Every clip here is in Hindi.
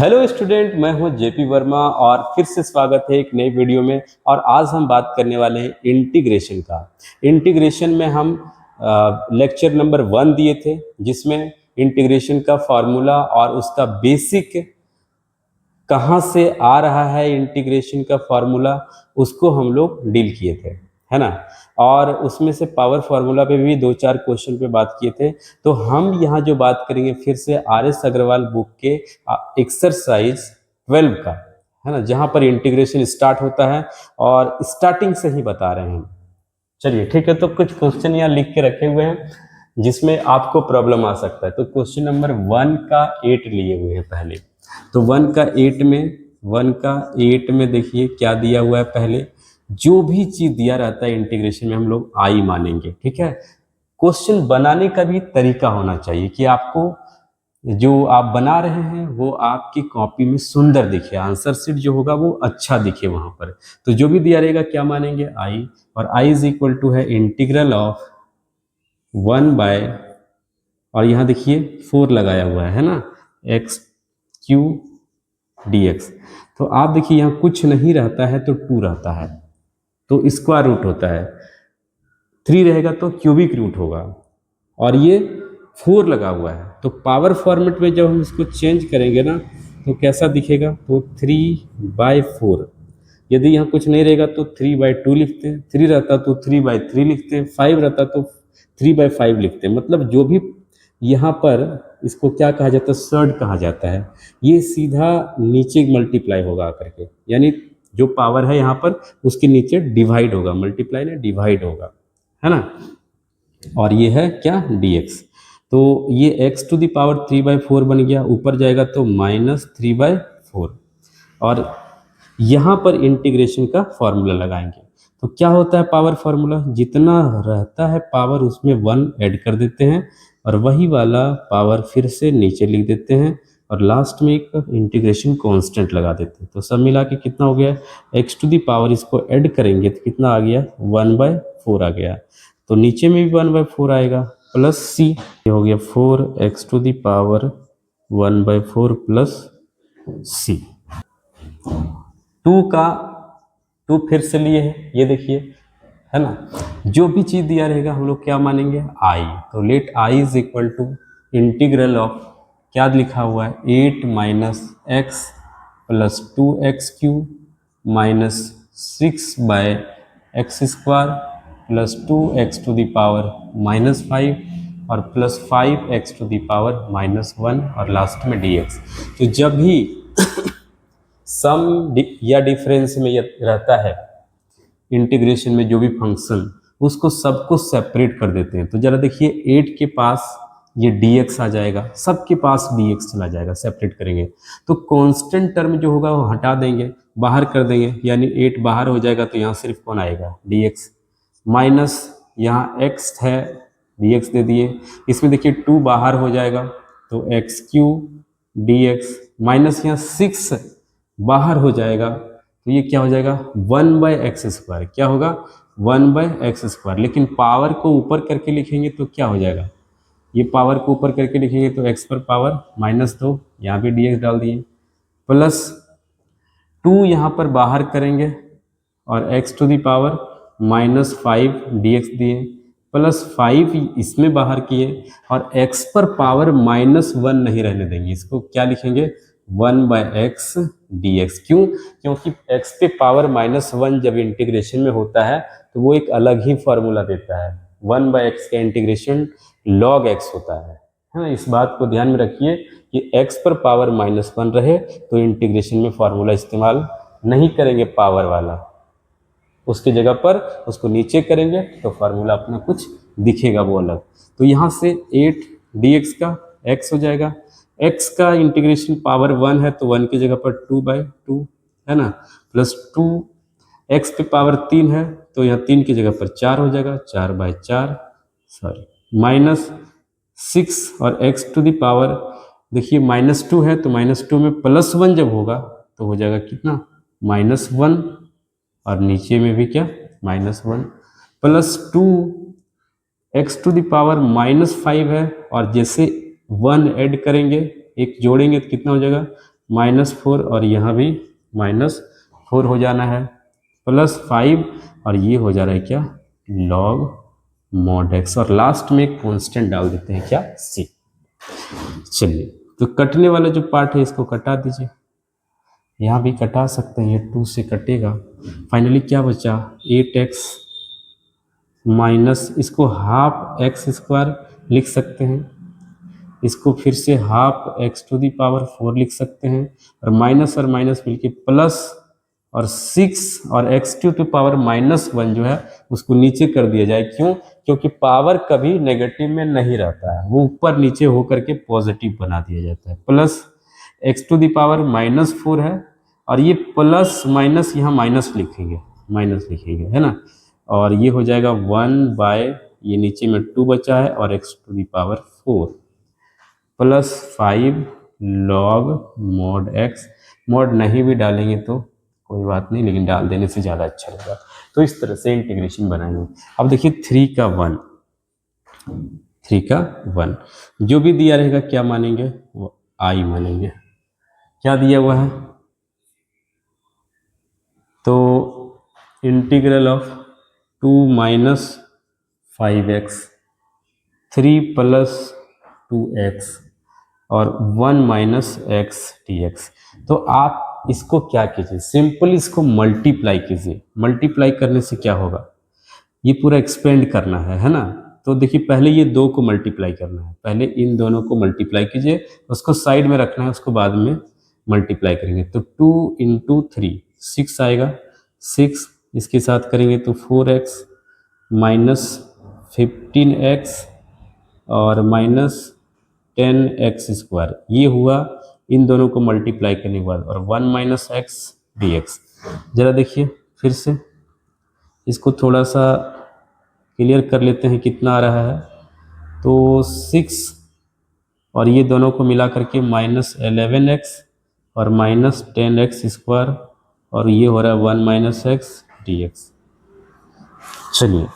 हेलो स्टूडेंट, मैं हूं जेपी वर्मा और फिर से स्वागत है एक नई वीडियो में। और आज हम बात करने वाले हैं इंटीग्रेशन का। इंटीग्रेशन में हम लेक्चर नंबर 1 दिए थे, जिसमें इंटीग्रेशन का फॉर्मूला और उसका बेसिक कहाँ से आ रहा है, इंटीग्रेशन का फॉर्मूला, उसको हम लोग डील किए थे, है ना। और उसमें से पावर फार्मूला पे भी 2-4 क्वेश्चन पे बात किए थे। तो हम यहाँ जो बात करेंगे फिर से RS अग्रवाल बुक के एक्सरसाइज 12 का, है ना, जहाँ पर इंटीग्रेशन स्टार्ट होता है और स्टार्टिंग से ही बता रहे हैं। चलिए ठीक है, तो कुछ क्वेश्चन यहाँ लिख के रखे हुए हैं जिसमें आपको प्रॉब्लम आ सकता है। तो क्वेश्चन नंबर 1 का 8 लिए हुए हैं पहले। तो 1 का 8 में देखिए क्या दिया हुआ है। पहले जो भी चीज दिया रहता है इंटीग्रेशन में हम लोग आई मानेंगे, ठीक है। क्वेश्चन बनाने का भी तरीका होना चाहिए कि आपको जो आप बना रहे हैं वो आपकी कॉपी में सुंदर दिखे, आंसर शीट जो होगा वो अच्छा दिखे वहां पर। तो जो भी दिया रहेगा क्या मानेंगे, आई। और आई इज इक्वल टू है इंटीग्रल ऑफ 1 बाय, और यहाँ देखिए 4 लगाया हुआ है ना, एक्स क्यू डी एक्स। तो आप देखिए यहाँ कुछ नहीं रहता है तो 2 रहता है, तो स्क्वायर रूट होता है। 3 रहेगा तो क्यूबिक रूट होगा, और ये 4 लगा हुआ है। तो पावर फॉर्मेट में जब हम इसको चेंज करेंगे ना, तो कैसा दिखेगा, तो 3/4। यदि यहाँ कुछ नहीं रहेगा तो 3/2 लिखते हैं, 3 रहता तो 3/3 लिखते हैं, 5 रहता तो 3/5 लिखते हैं। मतलब जो भी यहाँ पर इसको क्या कहा जाता है, सर्ड कहा जाता है। ये सीधा नीचे मल्टीप्लाई होगा आकर के, यानी जो पावर है यहाँ पर उसके नीचे डिवाइड होगा, मल्टीप्लाई नहीं डिवाइड होगा, है ना। और ये है क्या, dx। तो ये x टू द पावर 3/4 बन गया, ऊपर जाएगा तो -3/4। और यहाँ पर इंटीग्रेशन का फॉर्मूला लगाएंगे। तो क्या होता है पावर फॉर्मूला, जितना रहता है पावर उसमें 1 ऐड कर देते हैं, और वही वाला पावर फिर से नीचे लिख देते हैं, और लास्ट में एक इंटीग्रेशन कांस्टेंट लगा देते हैं। तो सब मिला के कितना हो गया, x टू द पावर, इसको ऐड करेंगे तो कितना आ गया, 1/4 आ गया। तो नीचे में भी 1/4 आएगा, प्लस c, ये हो गया 4x to the power 1/4 plus c। 2 का 2 फिर से लिए है, ये देखिए, है ना। जो भी चीज दिया रहेगा हम लोग क्या मानेंगे, आई। तो let I is equal to integral of, क्या लिखा हुआ है, 8 - x plus 2x³ minus 6/x² plus 2x to the power -5 और plus 5x to the power -1, और लास्ट में dx। तो जब भी सम या डिफरेंस में रहता है इंटीग्रेशन में, जो भी फंक्शन, उसको सबको सेपरेट कर देते हैं। तो जरा देखिए 8 के पास ये dx आ जाएगा, सबके पास dx चला जाएगा, सेपरेट करेंगे तो कांस्टेंट टर्म जो होगा वो हटा देंगे, बाहर कर देंगे, यानी 8 बाहर हो जाएगा। तो यहाँ सिर्फ कौन आएगा, dx, माइनस यहाँ x है, dx दे दिए। इसमें देखिए 2 बाहर हो जाएगा तो x³ dx, माइनस यहाँ 6 बाहर हो जाएगा तो ये क्या हो जाएगा, 1/x²। क्या होगा, 1/x²। लेकिन पावर को ऊपर करके लिखेंगे तो क्या हो जाएगा, ये पावर को ऊपर करके लिखेंगे तो x पर पावर -2, यहाँ भी dx डाल दिए, प्लस 2 यहाँ पर बाहर करेंगे और x to the power -5 dx दिए, प्लस 5 इसमें बाहर किए, और x पर पावर -1 नहीं रहने देंगे, इसको क्या लिखेंगे, 1/x dx। क्यों, क्योंकि x पे पावर -1 जब इंटीग्रेशन में होता है तो वो एक अलग ही फॉर्मूला देता है। 1/x का इंटीग्रेशन log x होता है ना। इस बात को ध्यान में रखिए कि x पर पावर -1 रहे तो इंटीग्रेशन में फॉर्मूला इस्तेमाल नहीं करेंगे पावर वाला, उसकी जगह पर उसको नीचे करेंगे तो फार्मूला अपना कुछ दिखेगा वो अलग। तो यहाँ से 8 dx का x हो जाएगा, x का इंटीग्रेशन पावर 1 है तो 1 की जगह पर 2/2 है ना, प्लस 2 x पे पावर 3 है तो यहाँ 3 की जगह पर 4 हो जाएगा, 4/4, सॉरी, माइनस 6, और x टू द पावर देखिए -2 है तो -2 में +1 जब होगा तो हो जाएगा कितना, -1, और नीचे में भी क्या, -1, plus 2 x to the power -5 है, और जैसे 1 ऐड करेंगे, एक जोड़ेंगे तो कितना हो जाएगा, -4 और यहाँ भी -4 हो जाना है, +5 और ये हो जा रहा है क्या, log mod x, और लास्ट में एक कांस्टेंट डाल देते हैं क्या, c। चलिए तो कटने वाला जो पार्ट है इसको कटा दीजिए, यहाँ भी कटा सकते हैं, ये 2 से कटेगा। फाइनली क्या बचा, 8x माइनस, इसको हाफ एक्स स्क्वायर लिख सकते हैं, इसको फिर से half x to the power 4 लिख सकते हैं, और माइनस मिलके प्लस और 6 और एक्स टू पावर -1 जो है उसको नीचे कर दिया जाए। क्यों, क्योंकि पावर कभी नेगेटिव में नहीं रहता है, वो ऊपर नीचे होकर के पॉजिटिव बना दिया जाता है। Plus x to the power -4 है, और ये प्लस माइनस यहाँ माइनस लिखेंगे है ना, और ये हो जाएगा 1 बाय, ये नीचे में 2 बचा है और x to the power 4 +5 log mod x। mod नहीं भी डालेंगे तो कोई बात नहीं, लेकिन डाल देने से ज़्यादा अच्छा रहेगा। तो इस तरह से इंटीग्रेशन बनाएंगे। अब देखिए 3 का 1 जो भी दिया रहेगा क्या मानेंगे, वो i मानेंगे। क्या दिया हुआ है, तो इंटीग्रल ऑफ 2 - 5x 3 + 2x और 1 - x dx। तो आप इसको क्या कीजिए, सिंपल इसको मल्टीप्लाई कीजिए। मल्टीप्लाई करने से क्या होगा, ये पूरा एक्सपेंड करना है ना। तो देखिए पहले ये 2 को मल्टीप्लाई करना है, पहले इन दोनों को मल्टीप्लाई कीजिए, उसको साइड में रखना है, उसको बाद में मल्टीप्लाई करेंगे। तो 2 × 3 6 आएगा, 6 इसके साथ करेंगे तो 4x -15x और -10x², ये हुआ इन दोनों को मल्टीप्लाई करने के बाद, और 1 - x dx। जरा देखिए फिर से इसको थोड़ा सा क्लियर कर लेते हैं कितना आ रहा है, तो 6 और ये दोनों को मिला करके -11x और -10x², और ये हो रहा है 1 - x dx। चलिए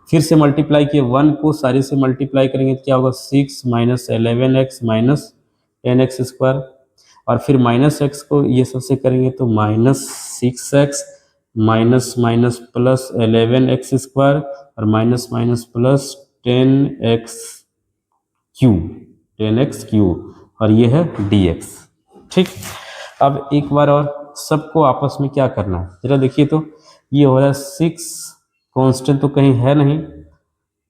फिर से मल्टीप्लाई किए, 1 को सारे से मल्टीप्लाई करेंगे तो क्या होगा, 6 - 11x -10x², और फिर -x को ये सबसे करेंगे तो -6x +11x² और -10x³ और ये है dx। ठीक, अब एक बार और सबको आपस में क्या करना है, जरा देखिए तो ये हो रहा है 6, कांस्टेंट तो कहीं है नहीं,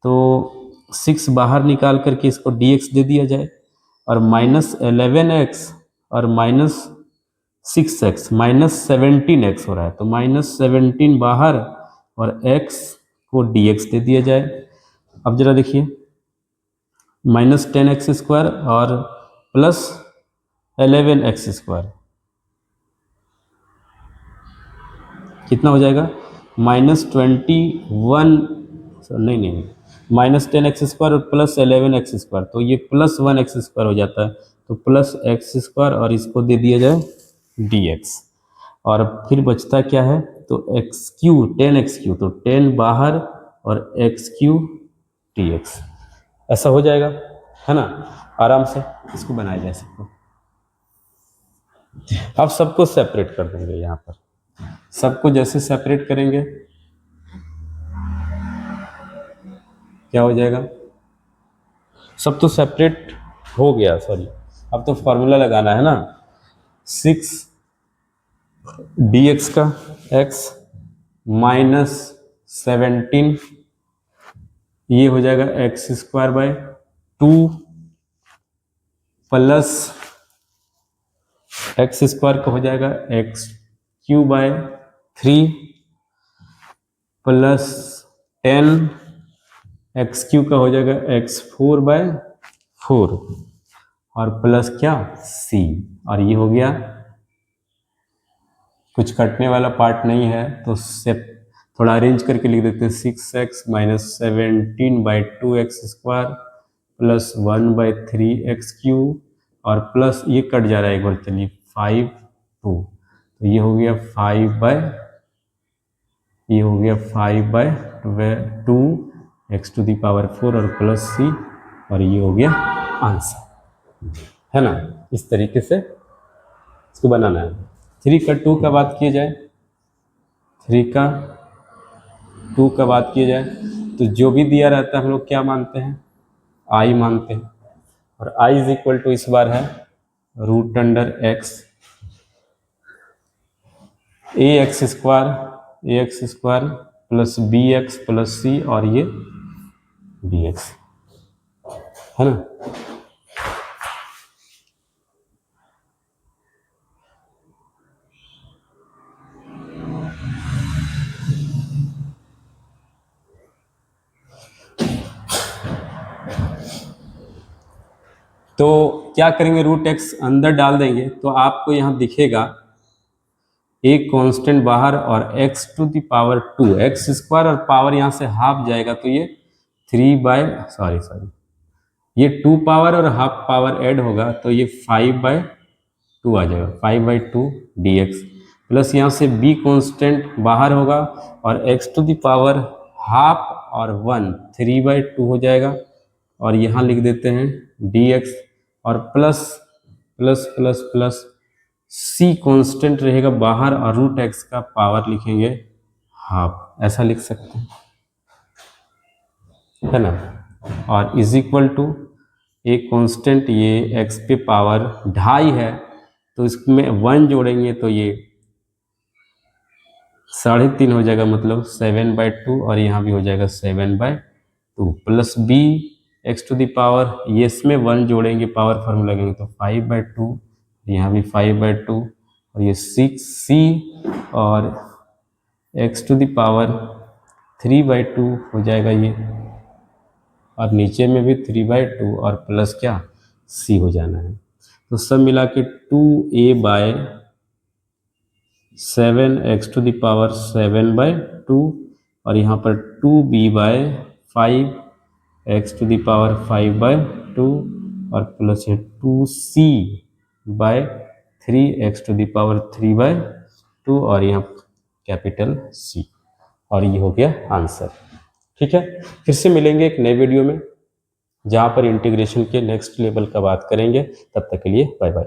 तो 6 बाहर निकाल करके इसको dx दे दिया जाए, और -11x और -6x -17x हो रहा है, तो -17 बाहर और x को dx दे दिया जाए। अब जरा देखिए -10x² और +11x², कितना हो जाएगा, -21, नहीं -10x² और +11x², तो ये +1x² हो जाता है, तो +x² और इसको दे दिया जाए dx, और फिर बचता क्या है, तो x³ 10x³, तो 10 बाहर और x³ dx, ऐसा हो जाएगा है ना। आराम से इसको बनाया जा सकता है। अब सबको सेपरेट कर देंगे, यहाँ पर सबको जैसे सेपरेट करेंगे क्या हो जाएगा, सब तो सेपरेट हो गया, सॉरी अब तो फॉर्मूला लगाना है ना, 6 dx का x -17, ये हो जाएगा x²/2 प्लस x² का हो जाएगा x³/3 प्लस 10 x³ का हो जाएगा x4/4 और प्लस क्या c, और ये हो गया, कुछ कटने वाला पार्ट नहीं है तो सेप थोड़ा अरेंज करके लिख देते हैं, 6x -17/2x² प्लस 1/3x³ और प्लस ये कट जा रहा है एक बार, चलिए 5 2, तो ये हो गया 5/2 x⁴ और प्लस c, और ये हो गया आंसर, है ना। इस तरीके से इसको बनाना है। 3 का 2 का बात किया जाए, 3 का 2 का बात किया जाए तो जो भी दिया रहता है हम लोग क्या मानते हैं, आई मानते हैं। और आई इज इक्वल टू इस बार है root under x a x square plus b x plus c और ये बी एक्स, है ना। तो क्या करेंगे, रूट एक्स अंदर डाल देंगे तो आपको यहाँ दिखेगा एक कांस्टेंट बाहर और x to the power 2 x square और पावर यहाँ से हाफ जाएगा तो ये 3 बाय सॉरी ये 2 पावर और हाफ पावर ऐड होगा तो ये 5/2 आ जाएगा, 5/2 dx प्लस यहाँ से b कांस्टेंट बाहर होगा और x to the power half और 1 3/2 हो जाएगा और यहाँ लिख देते हैं dx और plus plus plus plus c constant रहेगा बाहर और रूट x का पावर लिखेंगे हाफ, ऐसा लिख सकते हैं, है ना। और इज इक्वल टू एक कांस्टेंट ये x पे पावर 2.5 है तो इसमें 1 जोड़ेंगे तो ये 3.5 हो जाएगा, मतलब 7/2 और यहाँ भी हो जाएगा 7/2 plus b x to the power, ये इसमें 1 जोड़ेंगे पावर फार्मूला लगेंगे तो 5/2, यहाँ भी 5/2 और ये 6c और x टू द पावर 3/2 हो जाएगा ये और नीचे में भी 3/2 और प्लस क्या c हो जाना है। तो सब मिला के 2a/7 x to the power 7/2 और यहाँ पर 2b/5 x to the power 5/2 और प्लस ये 2c/3 x to the power 3/2 और यहाँ कैपिटल C, और ये हो गया आंसर। ठीक है, फिर से मिलेंगे एक नए वीडियो में जहाँ पर इंटीग्रेशन के नेक्स्ट लेवल का बात करेंगे। तब तक के लिए बाय बाय।